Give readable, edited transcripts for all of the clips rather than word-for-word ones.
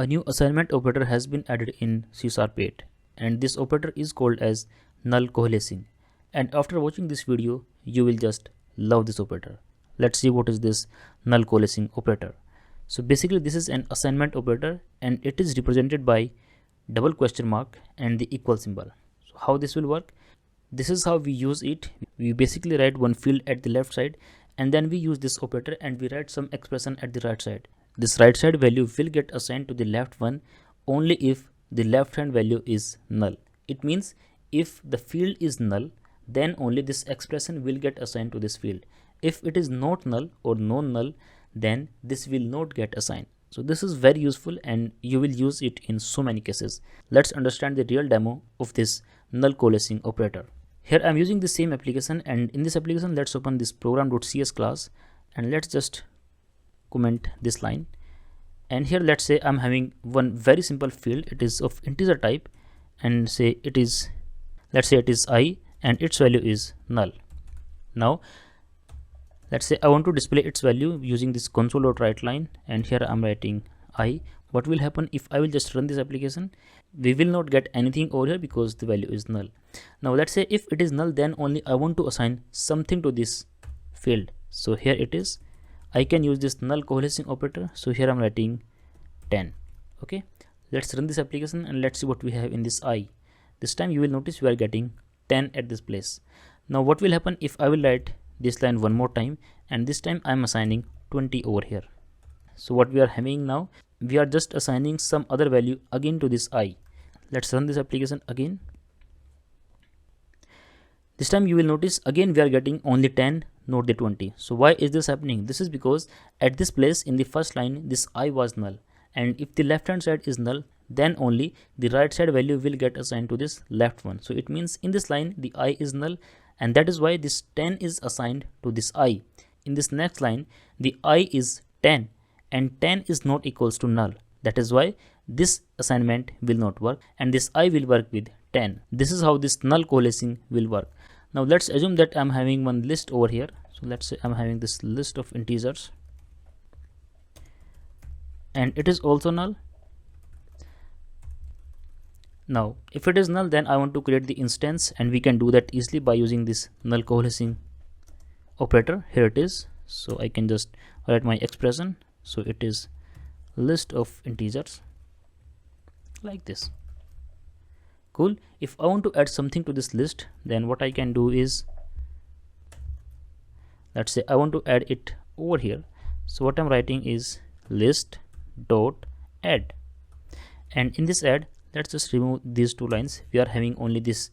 A new assignment operator has been added in C#8 and this operator is called as null coalescing. And after watching this video, you will just love this operator. Let's see what is this null coalescing operator. So basically this is an assignment operator and it is represented by double question mark and the equal symbol. So how this will work? This is how we use it. We basically write one field at the left side and then we use this operator and we write some expression at the right side. This right side value will get assigned to the left one only if the left hand value is null. It means if the field is null, then only this expression will get assigned to this field. If it is not null or non-null, then this will not get assigned. So this is very useful and you will use it in so many cases. Let's understand the real demo of this null coalescing operator. Here I am using the same application, and in this application let's open this program.cs class and let's just comment this line. And here let's say I'm having one very simple field. It is of integer type and say it is, let's say it is I and its value is null. Now let's say I want to display its value using this console.writeLine, and here I'm writing I. What will happen if I will just run this application? We will not get anything over here because the value is null. Now let's say if it is null, then only I want to assign something to this field. So here it is. I can use this null coalescing operator. So here I'm writing 10. Okay, let's run this application and let's see what we have in this I. This time you will notice we are getting 10 at this place. Now what will happen if I will write this line one more time, and this time I'm assigning 20 over here. So what we are having now, we are just assigning some other value again to this I. Let's run this application again. This time you will notice again we are getting only 10, not the 20. So why is this happening? This is because at this place in the first line this I was null, and if the left hand side is null, then only the right side value will get assigned to this left one. So it means in this line the I is null, and that is why this 10 is assigned to this I. In this next line the I is 10 and 10 is not equals to null. That is why this assignment will not work and this I will work with 10. This is how this null coalescing will work. Now let's assume that I'm having one list over here. So let's say I'm having this list of integers and it is also null. Now if it is null, then I want to create the instance, and we can do that easily by using this null coalescing operator. Here it is. So I can just write my expression. So it is list of integers like this. Cool. If I want to add something to this list, then what I can do is, let's say I want to add it over here. So what I'm writing is list dot add, and in this add, let's just remove these two lines. We are having only this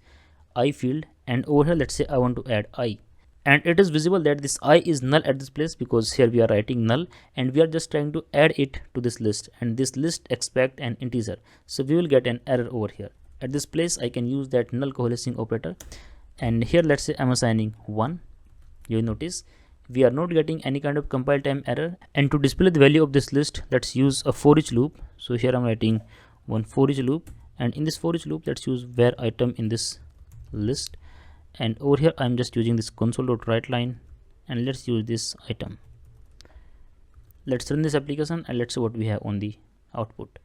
I field, and over here let's say I want to add I, and it is visible that this I is null at this place because here we are writing null and we are just trying to add it to this list, and this list expect an integer, so we will get an error over here. At this place I can use that null coalescing operator, and here let's say I'm assigning 1. You will notice we are not getting any kind of compile time error, and to display the value of this list, let's use a for each loop. So here I'm writing one for each loop, and in this for each loop let's use where item in this list, and over here I'm just using this console.writeLine, and let's use this item. Let's run this application and let's see what we have on the output.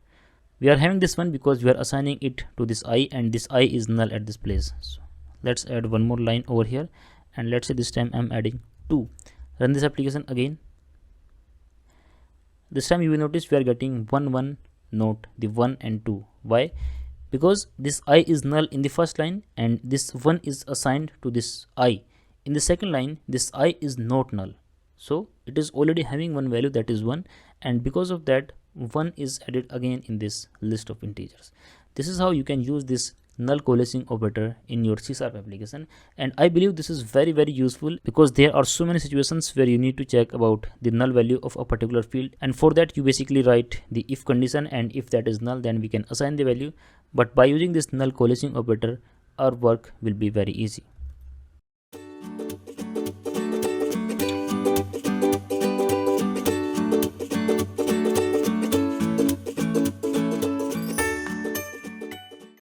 We are having this one because we are assigning it to this I, and this I is null at this place. So let's add one more line over here, and let's say this time I'm adding 2. Run this application again. This time you will notice we are getting 1 1, not the 1 and 2. Why? Because this I is null in the first line and this 1 is assigned to this I. In the second line this I is not null, so it is already having one value, that is 1, and because of that 1 is added again in this list of integers. This is how you can use this null coalescing operator in your C# application, and I believe this is very useful because there are so many situations where you need to check about the null value of a particular field, and for that you basically write the if condition, and if that is null then we can assign the value. But by using this null coalescing operator our work will be very easy.